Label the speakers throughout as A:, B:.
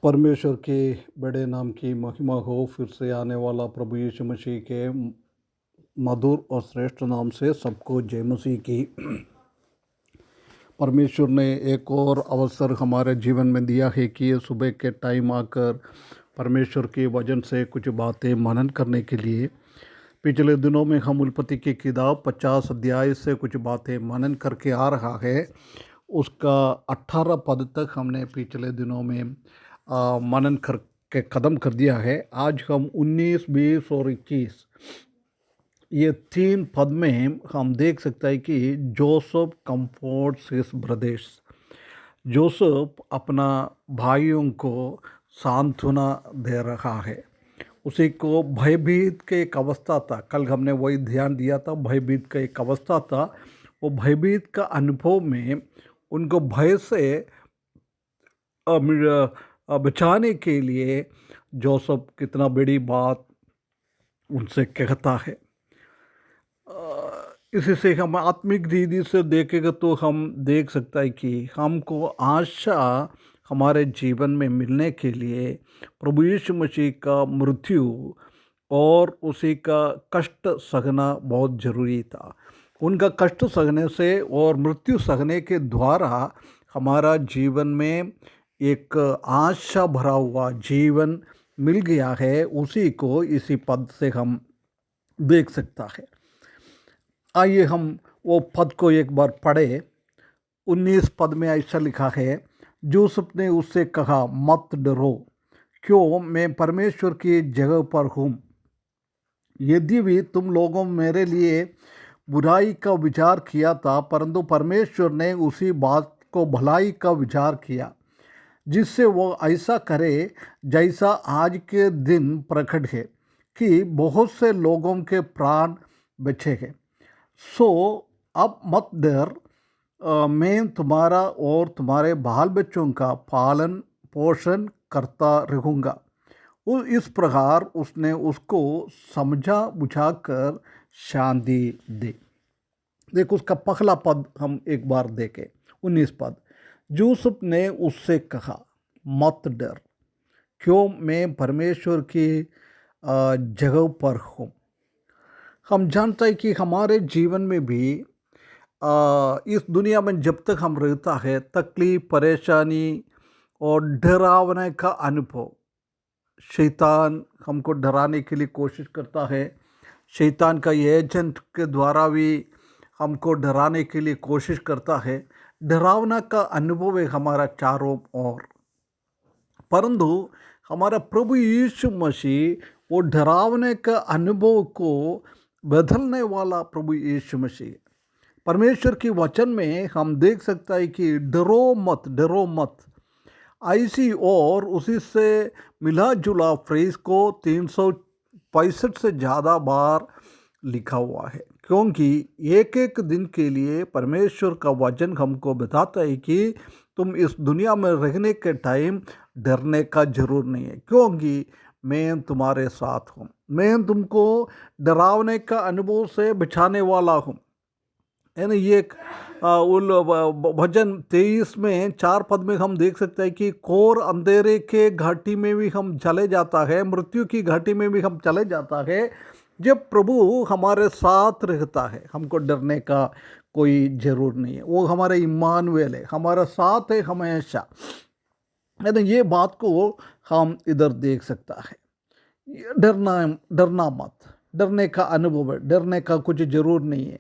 A: परमेश्वर के बड़े नाम की महिमा हो। फिर से आने वाला प्रभु यीशु मसीह के मधुर और श्रेष्ठ नाम से सबको जय मसीह की। परमेश्वर ने एक और अवसर हमारे जीवन में दिया है कि सुबह के टाइम आकर परमेश्वर के वचन से कुछ बातें मनन करने के लिए। पिछले दिनों में हम उत्पत्ति की किताब 50 अध्याय से कुछ बातें मनन करके आ रहा है। उसका 18 पद तक हमने पिछले दिनों में मनन करके ख़त्म कर दिया है। आज हम 19, 20 और 21 ये 3 पद में हम देख सकते हैं कि Joseph comforts his brothers. Joseph अपना भाइयों को सांत्वना दे रहा है। उसी को भयभीत के एक अवस्था था, कल हमने वही ध्यान दिया था, भयभीत का एक अवस्था था। वो भयभीत का अनुभव में उनको भय से बचाने के लिए जोसेफ कितना बड़ी बात उनसे कहता है। इसी से हम आत्मिक रीति से देखेंगे तो हम देख सकते हैं कि हमको आशा हमारे जीवन में मिलने के लिए प्रभु यीशु मसीह का मृत्यु और उसी का कष्ट सहना बहुत ज़रूरी था। उनका कष्ट सहने से और मृत्यु सहने के द्वारा हमारा जीवन में एक आशा भरा हुआ जीवन मिल गया है। उसी को इसी पद से हम देख सकता है। आइए हम वो पद को एक बार पढ़े। 19 पद में ऐसा लिखा है, यूसुफ ने उससे कहा, मत डरो, क्यों मैं परमेश्वर की जगह पर हूँ। यदि भी तुम लोगों मेरे लिए बुराई का विचार किया था, परंतु परमेश्वर ने उसी बात को भलाई का विचार किया, जिससे वो ऐसा करे जैसा आज के दिन प्रकट है कि बहुत से लोगों के प्राण बचे हैं। सो अब मत डर, मैं तुम्हारा और तुम्हारे बाल बच्चों का पालन पोषण करता रहूँगा। इस प्रकार उसने उसको समझा बुझाकर शांति दी। देखो उसका पहला पद हम एक बार देखें। 19 पद, यूसुफ ने उससे कहा, मत डर, क्यों मैं परमेश्वर की जगह पर हूँ। हम जानते हैं कि हमारे जीवन में भी इस दुनिया में जब तक हम रहता है, तकलीफ, परेशानी और डरावने का अनुभव, शैतान हमको डराने के लिए कोशिश करता है। शैतान का एजेंट के द्वारा भी हमको डराने के लिए कोशिश करता है। डरावना का अनुभव है हमारा चारों ओर, परंतु हमारा प्रभु यीशु मसीह वो डरावने का अनुभव को बदलने वाला प्रभु यीशु मसीह। परमेश्वर की वचन में हम देख सकते हैं कि डरो मत, डरो मत, ऐसी और उसी से मिला जुला फ्रेज को 365 से ज़्यादा बार लिखा हुआ है, क्योंकि एक एक दिन के लिए परमेश्वर का वचन हमको बताता है कि तुम इस दुनिया में रहने के टाइम डरने का जरूर नहीं है, क्योंकि मैं तुम्हारे साथ हूँ। मैं तुमको डरावने का अनुभव से बचाने वाला हूँ। है ना। ये भजन 23 में 4 पद में हम देख सकते हैं कि घोर अंधेरे के घाटी में भी हम चले जाता है, मृत्यु की घाटी में भी हम चले जाता है, जब प्रभु हमारे साथ रहता है हमको डरने का कोई ज़रूर नहीं है। वो हमारे इम्मानुएल है, हमारा साथ है हमेशा। है ना। ये बात को हम इधर देख सकता है। डरना मत, डरने का अनुभव है, डरने का कुछ ज़रूर नहीं है।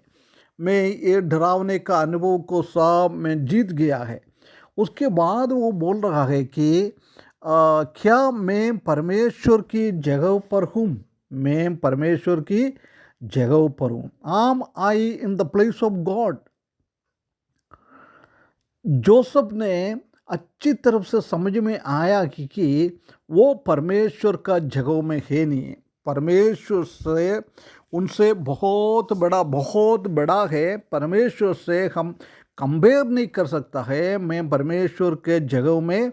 A: मैं ये डरावने का अनुभव को सब में जीत गया है। उसके बाद वो बोल रहा है कि क्या मैं परमेश्वर की जगह पर हूँ। मैं परमेश्वर की जगह पर हूँ। Am I in the place of God. Joseph ने अच्छी तरफ से समझ में आया कि वो परमेश्वर का जगह में है नहीं। परमेश्वर से उनसे बहुत बड़ा है। परमेश्वर से हम कंपेयर नहीं कर सकता है। मैं परमेश्वर के जगह में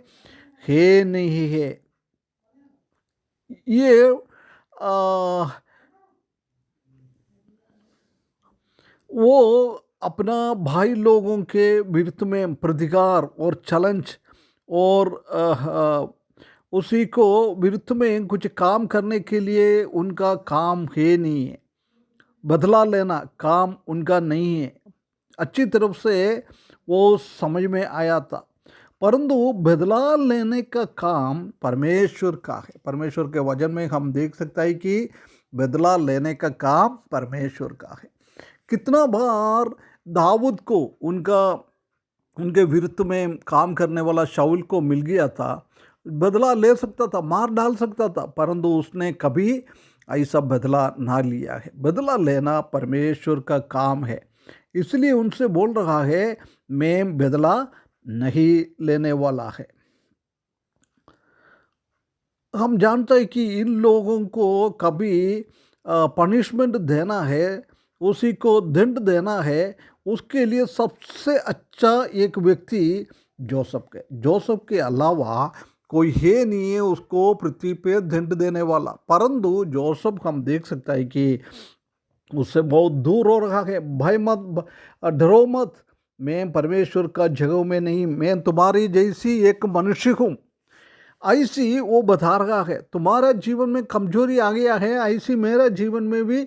A: है नहीं है। ये वो अपना भाई लोगों के विरुद्ध में प्रतिकार और चैलेंज और उसी को विरुद्ध में कुछ काम करने के लिए उनका काम है नहीं है। बदला लेना काम उनका नहीं है। अच्छी तरफ से वो समझ में आया था, परंतु बदला लेने का काम परमेश्वर का है। परमेश्वर के वचन में हम देख सकते हैं कि बदला लेने का काम परमेश्वर का है। कितना बार दाऊद को उनके विरुद्ध में काम करने वाला शाऊल को मिल गया था, बदला ले सकता था, मार डाल सकता था, परंतु उसने कभी ऐसा बदला ना लिया है। बदला लेना परमेश्वर का काम है, इसलिए उनसे बोल रहा है मैं बदला नहीं लेने वाला है। हम जानते हैं कि इन लोगों को कभी पनिशमेंट देना है, उसी को दंड देना है, उसके लिए सबसे अच्छा एक व्यक्ति जोसेफ के अलावा कोई है नहीं है उसको पृथ्वी पे दंड देने वाला। परंतु जोसेफ हम देख सकता है कि उससे बहुत दूर हो रहा है। भय मत, डरो मत, मैं परमेश्वर का जगह में नहीं, मैं तुम्हारी जैसी एक मनुष्य हूँ, ऐसी वो बता रहा है। तुम्हारा जीवन में कमजोरी आ गया है, ऐसी मेरा जीवन में भी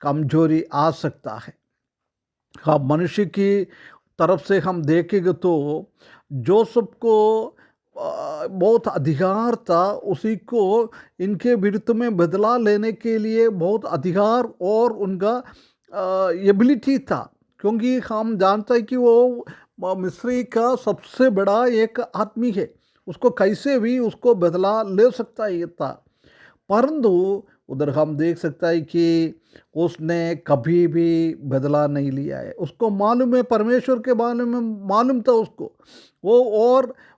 A: कमजोरी आ सकता है। हाँ, मनुष्य की तरफ से हम देखेंगे तो जोसेफ को बहुत अधिकार था, उसी को इनके विरुद्ध में बदला लेने के लिए बहुत अधिकार और उनका एबिलिटी था, क्योंकि हम जानते हैं कि वो मिस्री का सबसे बड़ा एक आदमी है, उसको कैसे भी उसको बदला ले सकता ही था। परंतु उधर हम देख सकता है कि उसने कभी भी बदला नहीं लिया है। उसको मालूम है, परमेश्वर के बारे में मालूम था उसको,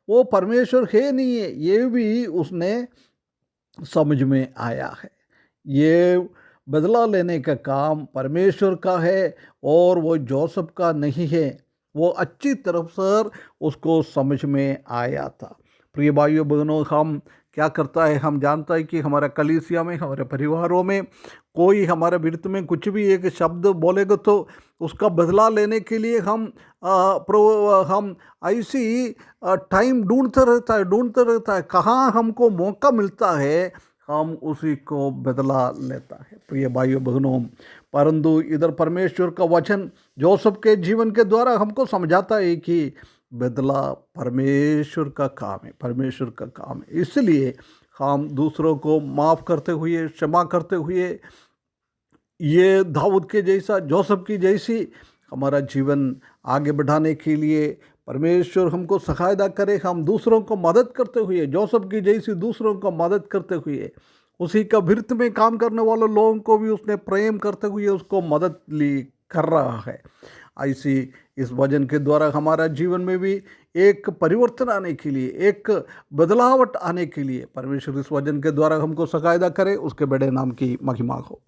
A: वो परमेश्वर है नहीं है, ये भी उसने समझ में आया है। ये बदला लेने का काम परमेश्वर का है और वो जोसेफ का नहीं है, वो अच्छी तरफ से उसको समझ में आया था। प्रिय भाइयों बहनों, हम क्या करता है, हम जानता है कि हमारा कलीसिया में, हमारे परिवारों में कोई हमारे विरुद्ध में कुछ भी एक शब्द बोलेगा तो उसका बदला लेने के लिए हम ऐसी टाइम ढूंढते रहता है, कहाँ हमको मौका मिलता है हम उसी को बदला लेता है। प्रिय भाइयों बहनों, परंतु इधर परमेश्वर का वचन जोसेफ के जीवन के द्वारा हमको समझाता है कि बदला परमेश्वर का काम है, परमेश्वर का काम है। इसलिए हम दूसरों को माफ़ करते हुए, क्षमा करते हुए, ये दाऊद के जैसा, जोसेफ की जैसी हमारा जीवन आगे बढ़ाने के लिए परमेश्वर हमको सहायता करे। हम दूसरों को मदद करते हुए, जोसेफ की जैसी दूसरों को मदद करते हुए, उसी का विरुद्ध में काम करने वाले लोगों को भी उसने प्रेम करते हुए उसको मदद ली कर रहा है। ऐसी इस वचन के द्वारा हमारा जीवन में भी एक परिवर्तन आने के लिए, एक बदलावट आने के लिए परमेश्वर इस वचन के द्वारा हमको सहायता करे। उसके बड़े नाम की महिमा हो।